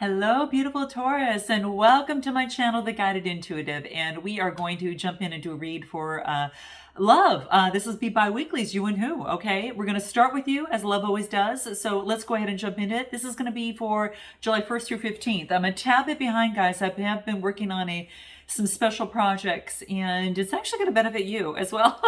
Hello, beautiful Taurus, and welcome to my channel, The Guided Intuitive. And we are going to jump in and do a read for love. This will be bi-weeklies, you and who, okay? We're going to start with you, as love always does. So let's go ahead and jump into it. This is going to be for July 1st through 15th. I'm a tad bit behind, guys. I have been working on some special projects, and it's actually going to benefit you as well.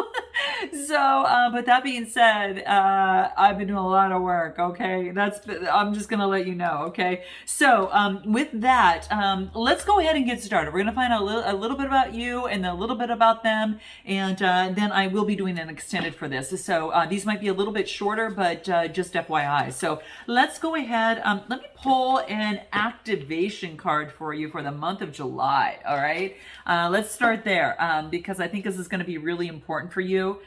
So, with that being said, I've been doing a lot of work. Okay, I'm just gonna let you know. Okay, so with that, let's go ahead and get started. We're gonna find out a little bit about you and a little bit about them, and then I will be doing an extended for this. So these might be a little bit shorter, but just FYI. So let's go ahead. Let me pull an activation card for you for the month of July. All right, let's start there because I think this is going to be really important for you.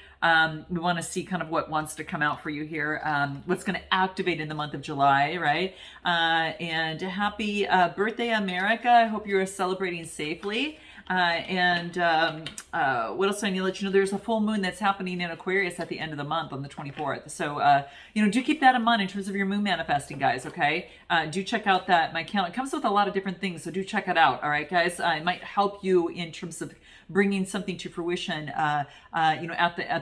We want to see kind of what wants to come out for you here, what's going to activate in the month of July, right? And happy birthday, America. I hope you're celebrating safely. What else I need to let you know? There's a full moon that's happening in Aquarius at the end of the month on the 24th. So, do keep that in mind in terms of your moon manifesting, guys, okay? Do check out my calendar. It comes with a lot of different things, so do check it out, all right, guys? It might help you in terms of bringing something to fruition, at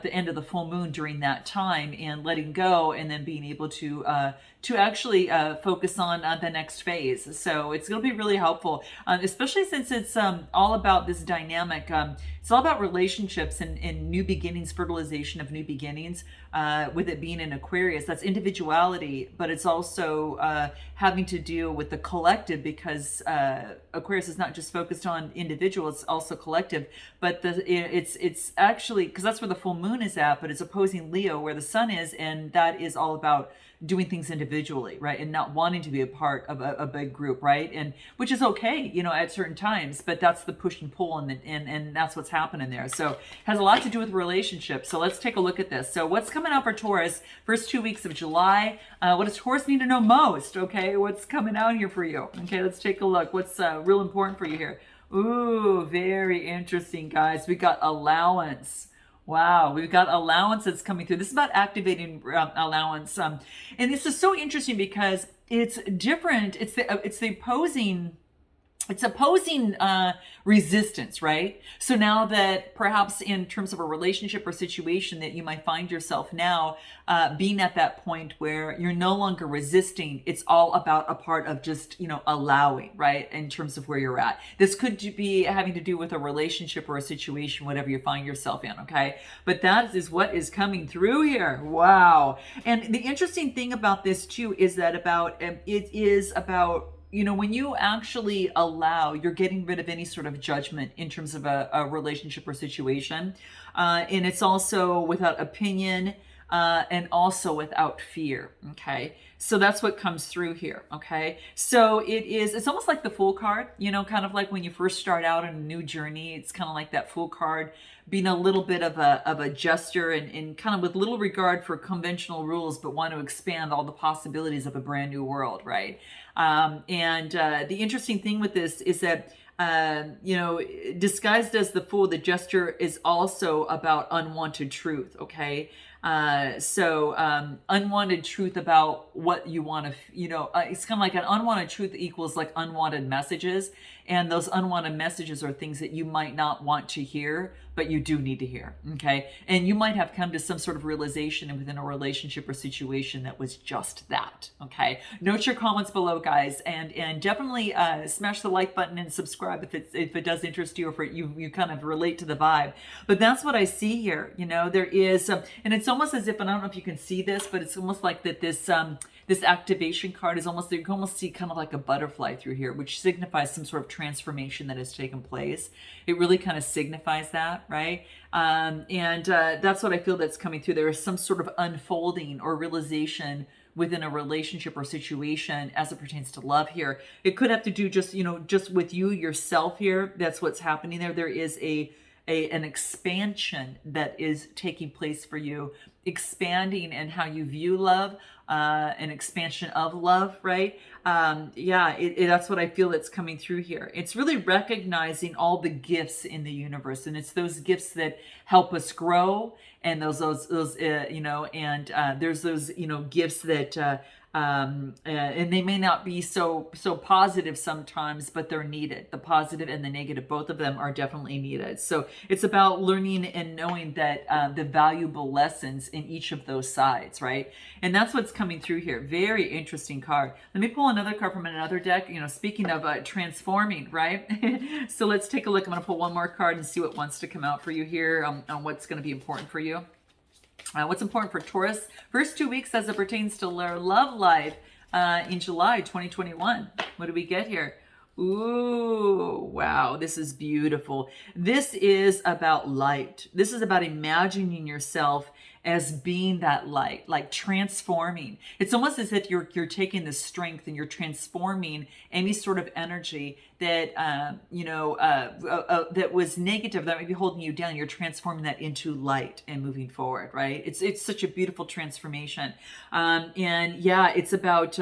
the end of the full moon during that time, and letting go, and then being able to actually focus on the next phase. So it's going to be really helpful, especially since it's all about this dynamic. It's all about relationships and new beginnings, fertilization of new beginnings. With it being in Aquarius, that's individuality, but it's also having to deal with the collective, because Aquarius is not just focused on individual; it's also collective. But it's actually, because that's where the full moon is at, but it's opposing Leo, where the sun is, and that is all about doing things individually, right, and not wanting to be a part of a big group, right, and which is okay, at certain times, but that's the push and pull, and that's what's happening there. So it has a lot to do with relationships. So let's take a look at this. So what's coming up for Taurus first 2 weeks of July? What does Taurus need to know most? Okay, what's coming out here for you? Okay, let's take a look. What's real important for you here? Ooh, very interesting, guys. We got allowance. Wow, we've got allowance that's coming through. This is about activating allowance, and this is so interesting because it's different. It's opposing resistance, right? So now that perhaps in terms of a relationship or situation that you might find yourself now being at that point where you're no longer resisting, it's all about a part of just, allowing, right? In terms of where you're at. This could be having to do with a relationship or a situation, whatever you find yourself in, okay? But that is what is coming through here. Wow. And the interesting thing about this too is that it is about, when you actually allow, you're getting rid of any sort of judgment in terms of a relationship or situation. And it's also without opinion and also without fear. Okay. So that's what comes through here. Okay. So it's almost like the Fool card, kind of like when you first start out on a new journey. It's kind of like that Fool card, being a little bit of a jester and kind of with little regard for conventional rules, but want to expand all the possibilities of a brand new world, right? The interesting thing with this is that, disguised as the Fool, the jester is also about unwanted truth, okay? Unwanted truth about what you want to, it's kind of like an unwanted truth equals like unwanted messages. And those unwanted messages are things that you might not want to hear, but you do need to hear. Okay. And you might have come to some sort of realization within a relationship or situation that was just that. Okay. Note your comments below, guys, and definitely smash the like button and subscribe if it does interest you, or if you kind of relate to the vibe. But that's what I see here. There is, and it's almost as if, and I don't know if you can see this, but it's almost like that this activation card is almost, you can almost see kind of like a butterfly through here, which signifies some sort of transformation that has taken place. It really kind of signifies that, right? That's what I feel that's coming through. There is some sort of unfolding or realization within a relationship or situation as it pertains to love here. It could have to do just with you yourself here. That's what's happening there. There is an expansion that is taking place for you, expanding in how you view love, an expansion of love, right? That's what I feel that's coming through here. It's really recognizing all the gifts in the universe, and it's those gifts that help us grow, and those there's those gifts that And they may not be so positive sometimes, but they're needed. The positive and the negative, both of them are definitely needed. So it's about learning and knowing that the valuable lessons in each of those sides, right? And that's what's coming through here. Very interesting card. Let me pull another card from another deck. Speaking of transforming, right? So let's take a look. I'm going to pull one more card and see what wants to come out for you here on what's going to be important for you. What's important for Taurus? First 2 weeks as it pertains to their love life in July 2021. What do we get here? Ooh, wow, this is beautiful. This is about light. This is about imagining yourself as being that light, like transforming. It's almost as if you're taking the strength and you're transforming any sort of energy that that was negative, that might be holding you down. You're transforming that into light and moving forward, right? It's such a beautiful transformation, and yeah, it's about.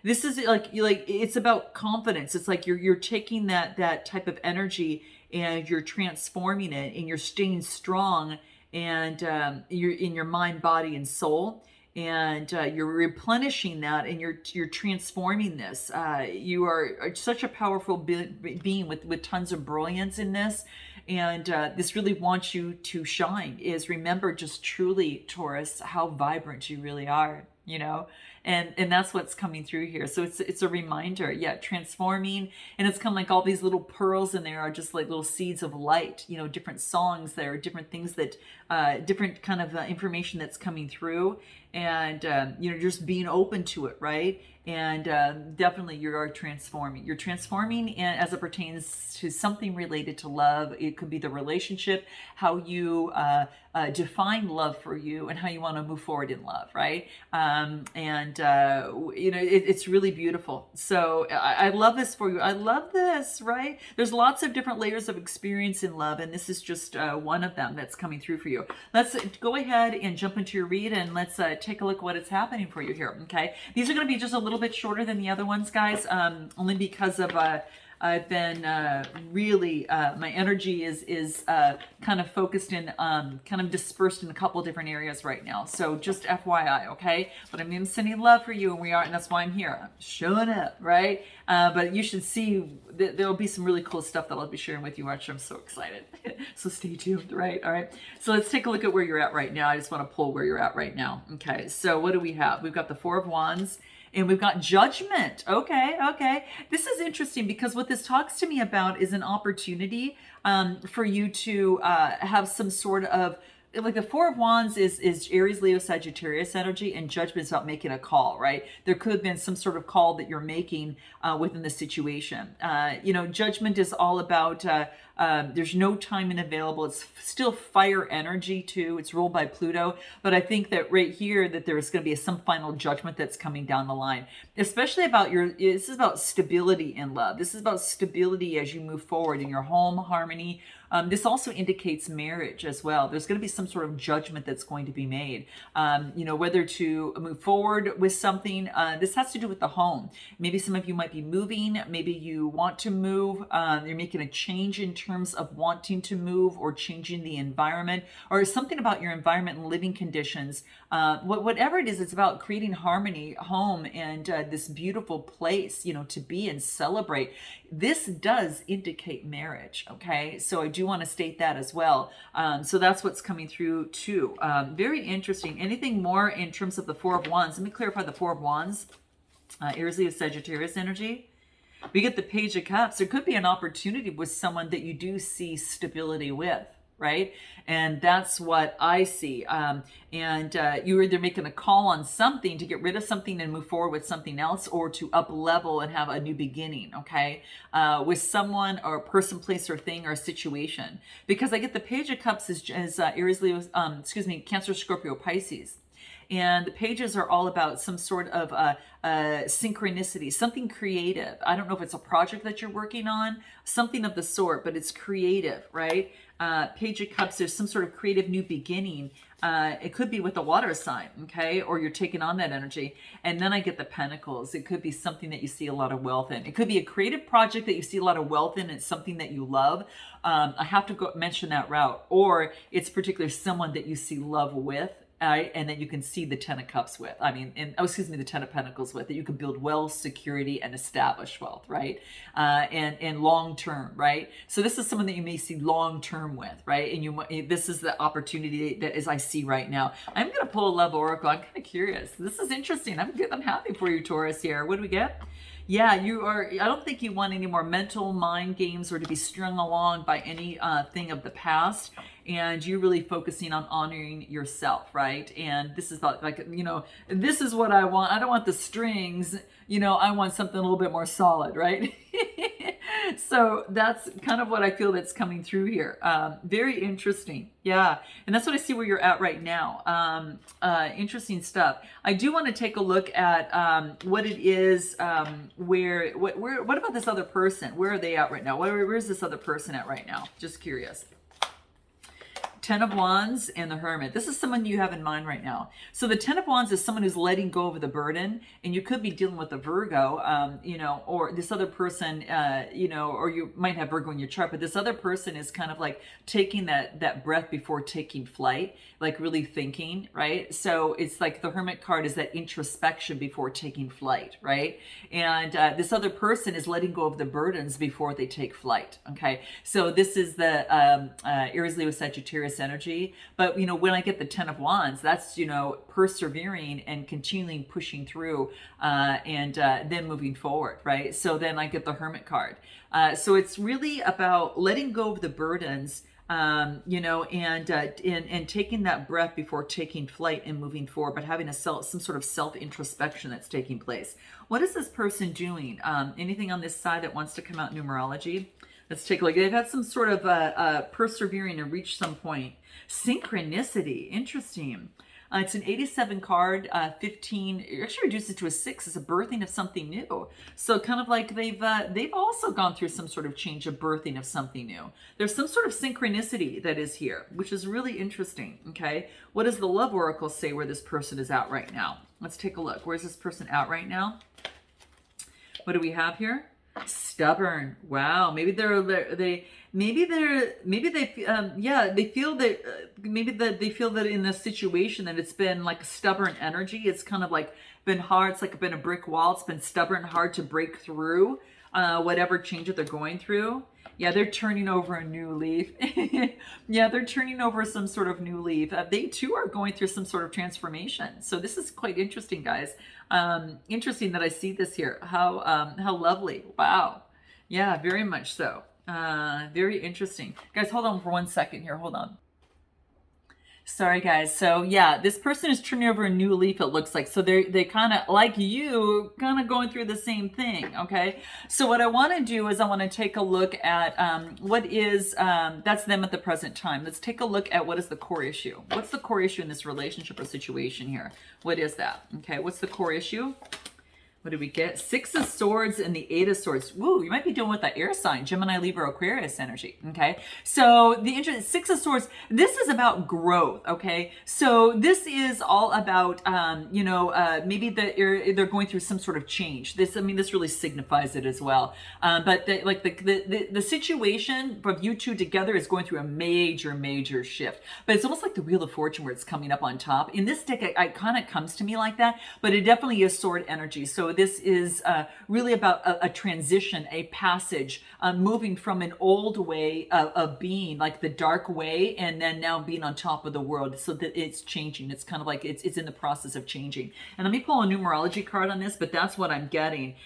This is like it's about confidence. It's like you're taking that type of energy and you're transforming it, and you're staying strong, and you're in your mind, body, and soul, and you're replenishing that, and you're transforming this. You are such a powerful being with tons of brilliance in this, and this really wants you to shine. Is remember just truly, Taurus, how vibrant you really are. And that's what's coming through here. So it's a reminder, yeah, transforming, and it's kind of like all these little pearls in there are just like little seeds of light, different songs there, different things that, different kind of information that's coming through, and just being open to it, right? And definitely you are transforming. You're transforming as it pertains to something related to love. It could be the relationship, how you define love for you, and how you want to move forward in love, right? It's really beautiful. So I love this for you. I love this, right? There's lots of different layers of experience in love, and this is just one of them that's coming through for you. Let's go ahead and jump into your read, and let's take a look what is happening for you here, okay? These are going to be just a little bit shorter than the other ones, guys, only because of I've been really my energy is kind of focused in kind of dispersed in a couple of different areas right now. So just FYI, okay? But I'm sending love for you, and that's why I'm here. I'm showing up, right? But you should see there'll be some really cool stuff that I'll be sharing with you. Which I'm so excited. So stay tuned, right? All right. So let's take a look at where you're at right now. I just want to pull where you're at right now. Okay. So what do we have? We've got the Four of Wands. And we've got Judgment. Okay. This is interesting because what this talks to me about is an opportunity for you to have some sort of, like the Four of Wands is Aries, Leo, Sagittarius energy, and Judgment is about making a call, right? There could have been some sort of call that you're making within the situation. Judgment is all about there's no timing available. It's still fire energy too. It's ruled by Pluto, but I think that right here that there's going to be some final judgment that's coming down the line, especially about this is about stability in love. This is about stability as you move forward in your home, harmony. This also indicates marriage as well. There's going to be some sort of judgment that's going to be made, whether to move forward with something. This has to do with the home. Maybe some of you might be moving. Maybe you want to move. You're making a change in terms of wanting to move or changing the environment, or something about your environment and living conditions. Whatever it is, it's about creating harmony, home, and this beautiful place, to be and celebrate. This does indicate marriage, okay? So I do want to state that as well. So that's what's coming through too. Very interesting. Anything more in terms of the Four of Wands? Let me clarify the Four of Wands. Aries, Leo, Sagittarius energy. We get the Page of Cups. There could be an opportunity with someone that you do see stability with, right? And that's what I see. You're either making a call on something to get rid of something and move forward with something else, or to up level and have a new beginning, okay? With someone or a person, place, or thing, or a situation. Because I get the Page of Cups as Aries, Leo, Cancer, Scorpio, Pisces. And the pages are all about some sort of synchronicity, something creative. I don't know if it's a project that you're working on, something of the sort, but it's creative, right? Page of Cups, there's some sort of creative new beginning. It could be with a water sign, okay? Or you're taking on that energy. And then I get the Pentacles. It could be something that you see a lot of wealth in. It could be a creative project that you see a lot of wealth in. It's something that you love. I have to mention that route. Or it's particularly someone that you see love with. and that you can see the Ten of Cups with. I mean, the Ten of Pentacles with, that you can build wealth, security, and establish wealth, right? And long term, right? So this is someone that you may see long term with, right? And this is the opportunity that as I see right now. I'm going to pull a love oracle. I'm kind of curious. This is interesting. I'm happy for you, Taurus. Here, what do we get? Yeah, you are. I don't think you want any more mental mind games or to be strung along by any thing of the past. And you're really focusing on honoring yourself, right? And this is like, this is what I want. I don't want the strings, I want something a little bit more solid, right? So that's kind of what I feel that's coming through here. Very interesting. Yeah. And that's what I see where you're at right now. Interesting stuff. I do want to take a look at what it is, what about this other person? Where are they at right now? Where's this other person at right now? Just curious. Ten of Wands and the Hermit. This is someone you have in mind right now. So the Ten of Wands is someone who's letting go of the burden, and you could be dealing with a Virgo, or this other person, or you might have Virgo in your chart, but this other person is kind of like taking that breath before taking flight, like really thinking, right? So it's like the Hermit card is that introspection before taking flight, right? And this other person is letting go of the burdens before they take flight, okay? So this is the Aries, Leo, Sagittarius energy. But when I get the Ten of Wands, that's persevering and continuing pushing through and then moving forward, right? So then I get the Hermit card. So it's really about letting go of the burdens, and taking that breath before taking flight and moving forward, but having some sort of self-introspection that's taking place. What is this person doing? Anything on this side that wants to come out numerology? Let's take a look. They've had some sort of persevering to reach some point. Synchronicity. Interesting. It's an 87 card, 15. It actually reduces to a 6. It's a birthing of something new. So kind of like they've also gone through some sort of change, of birthing of something new. There's some sort of synchronicity that is here, which is really interesting. Okay. What does the Love Oracle say where this person is at right now? Let's take a look. Where's this person at right now? What do we have here? Stubborn. Wow. Maybe they feel that they feel that in this situation that it's been like a stubborn energy. It's kind of like been hard. It's like been a brick wall. It's been stubborn, hard to break through whatever change that they're going through. Yeah, they're turning over a new leaf. Yeah, they're turning over some sort of new leaf. They too are going through some sort of transformation. So this is quite interesting, guys. Interesting that I see this here. How lovely. Wow. Yeah, very much so. Very interesting. Guys, hold on for 1 second here. Hold on. Sorry, guys. So yeah, this person is turning over a new leaf, it looks like. So they kind of, like you, kind of going through the same thing, okay? So what I want to do is I want to take a look at what is, that's them at the present time. Let's take a look at what is the core issue. What's the core issue in this relationship or situation here? What is that? Okay, what's the core issue? What did we get? 6 of Swords and the 8 of Swords. Woo, you might be dealing with the air sign, Gemini, Libra, Aquarius energy, okay? So the 6 of Swords, this is about growth, okay? So this is all about, maybe they're going through some sort of change. This really signifies it as well. But the situation of you two together is going through a major, major shift. But it's almost like the Wheel of Fortune where it's coming up on top. In this deck, it kind of comes to me like that, but it definitely is sword energy. So this is really about a transition, a passage, moving from an old way of being, like the dark way, and then now being on top of the world. So that it's changing. It's kind of like it's in the process of changing. And let me pull a numerology card on this, but that's what I'm getting.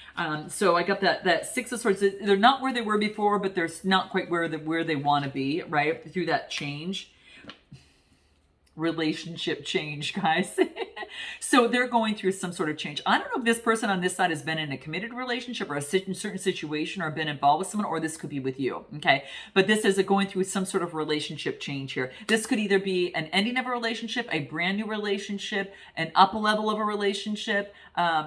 So I got that 6 of Swords. They're not where they were before, but they're not quite where they want to be, right? Through that change. Relationship change, guys. So they're going through some sort of change. I don't know if this person on this side has been in a committed relationship or a certain situation or been involved with someone, or this could be with you, okay? But this is going through some sort of relationship change here. This could either be an ending of a relationship, a brand new relationship, an up level of a relationship,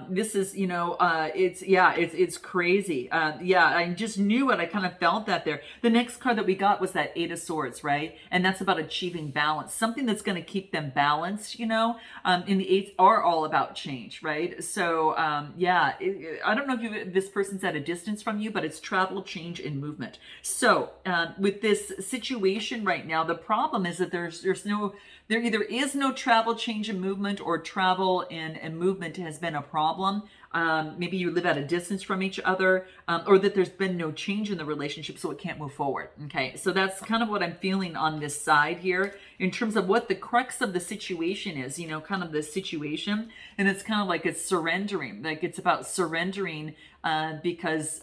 This is, it's crazy. Yeah, I just knew it. I kind of felt that there. The next card that we got was that Eight of Swords, right? And that's about achieving balance, something that's going to keep them balanced, and the eights are all about change, right? So, I don't know if this person's at a distance from you, but it's travel, change, and movement. So, with this situation right now, the problem is that there either is no travel, change, and movement, or travel and movement has been a problem. Maybe you live at a distance from each other, or that there's been no change in the relationship, so it can't move forward. Okay, so that's kind of what I'm feeling on this side here in terms of what the crux of the situation is, kind of the situation. And it's kind of like it's surrendering, like it's about surrendering because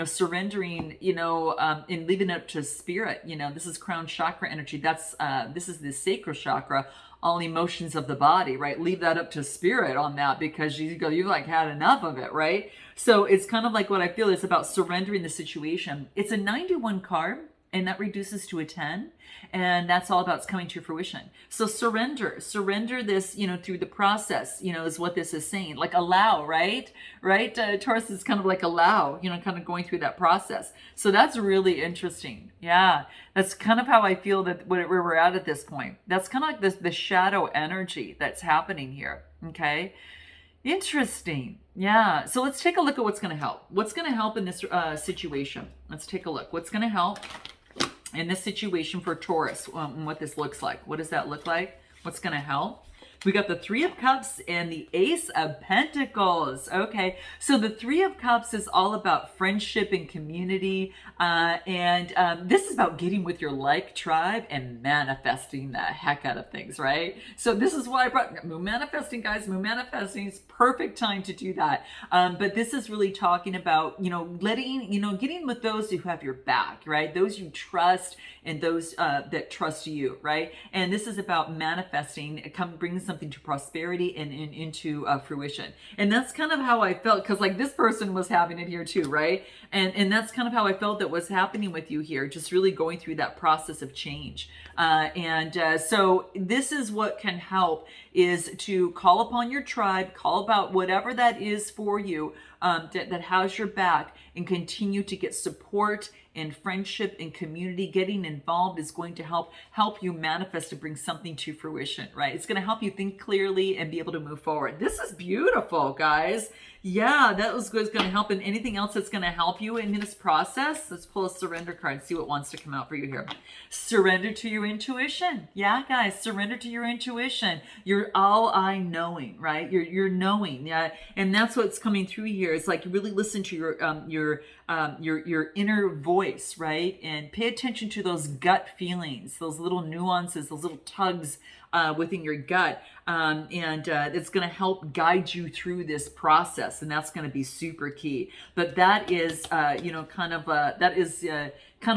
surrendering, and leaving it up to spirit. This is crown chakra energy. This is the sacral chakra, all emotions of the body, right? Leave that up to spirit on that, because you've like had enough of it, right? So it's kind of like what I feel is about surrendering the situation. It's a 91 card, and that reduces to a 10, and that's all about coming to fruition. So surrender this, through the process, is what this is saying. Like allow, right? Taurus is kind of like allow, kind of going through that process. So that's really interesting. Yeah, that's kind of how I feel that where we're at this point. That's kind of like the shadow energy that's happening here. Okay. Interesting. Yeah. So let's take a look at what's going to help. What's going to help in this situation? Let's take a look. What's going to help in this situation for Taurus, and what this looks like. What does that look like? What's going to help? We got the Three of Cups and the Ace of Pentacles. Okay, so the Three of Cups is all about friendship and community, and this is about getting with your like tribe and manifesting the heck out of things, right? So this is why I brought Moon Manifesting, guys. Moon Manifesting is perfect time to do that. But this is really talking about, getting with those who have your back, right? Those you trust and those that trust you, right? And this is about manifesting, bringing something to prosperity and into fruition. And that's kind of how I felt, because like this person was having it here too, right? And that's kind of how I felt that was happening with you here, just really going through that process of change. So this is what can help, is to call upon your tribe, call about whatever that is for you, that has your back, and continue to get support and friendship and community. Getting involved is going to help you manifest to bring something to fruition, right? It's going to help you think clearly and be able to move forward. This is beautiful, guys. Yeah, that was going to help. And anything else that's going to help you in this process? Let's pull a surrender card and see what wants to come out for you here. Surrender to your intuition. Yeah, guys, surrender to your intuition. You're all I knowing, right? You're knowing. Yeah, and that's what's coming through here. It's like really listen to your inner voice, right? And pay attention to those gut feelings, those little nuances, those little tugs within your gut, and it's going to help guide you through this process, and that's going to be super key. But that is, kind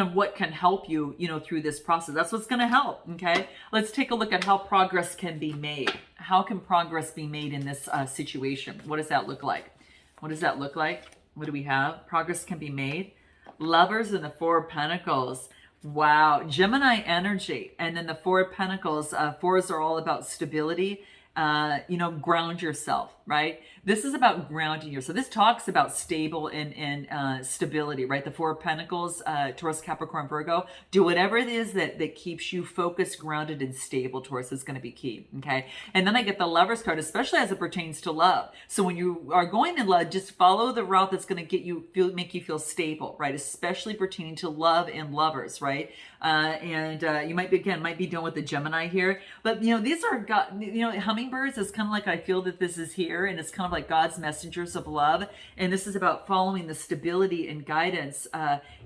of what can help you, through this process. That's what's going to help. Okay, let's take a look at how progress can be made. How can progress be made in this situation? What does that look like? What does that look like? What do we have? Progress can be made. Lovers and the Four of Pentacles. Wow, Gemini energy. And then the Four of Pentacles, fours are all about stability. Ground yourself, right? This is about grounding yourself. This talks about stable and stability, right? The Four of Pentacles, Taurus, Capricorn, Virgo. Do whatever it is that keeps you focused, grounded, and stable. Taurus is going to be key, okay? And then I get the Lovers card, especially as it pertains to love. So when you are going in love, just follow the route that's going to make you feel stable, right? Especially pertaining to love and lovers, right? You might be dealing with the Gemini here, but these are hummingbirds is kind of like, I feel that this is here, and it's kind of like God's messengers of love. And this is about following the stability and guidance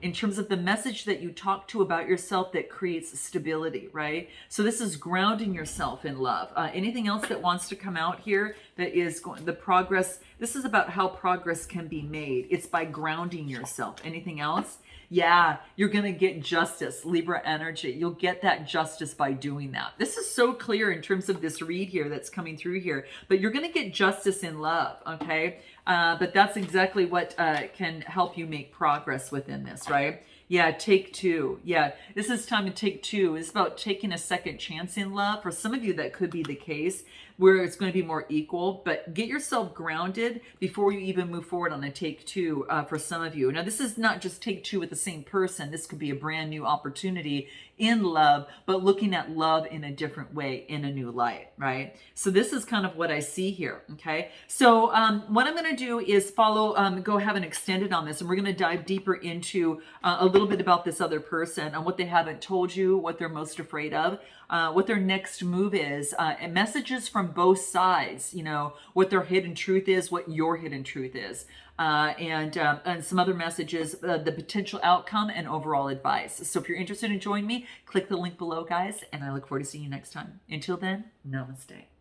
in terms of the message that you talk to about yourself that creates stability, right? So this is grounding yourself in love. Anything else that wants to come out here that is the progress? This is about how progress can be made. It's by grounding yourself. Anything else? Yeah, you're going to get justice, Libra energy. You'll get that justice by doing that. This is so clear in terms of this read here that's coming through here. But you're going to get justice in love, okay? But that's exactly what can help you make progress within this, right? Yeah, take two. Yeah, this is time to take two. It's about taking a second chance in love. For some of you, that could be the case. where it's going to be more equal. But get yourself grounded before you even move forward on a take two for some of you. Now, this is not just take two with the same person. This could be a brand new opportunity in love, but looking at love in a different way, in a new light, right? So this is kind of what I see here, okay? So what I'm going to do is go have an extended on this, and we're going to dive deeper into a little bit about this other person and what they haven't told you, what they're most afraid of, what their next move is, and messages from both sides, you know, what their hidden truth is, what your hidden truth is. And some other messages, the potential outcome and overall advice. So if you're interested in joining me, click the link below, guys, and I look forward to seeing you next time. Until then, namaste.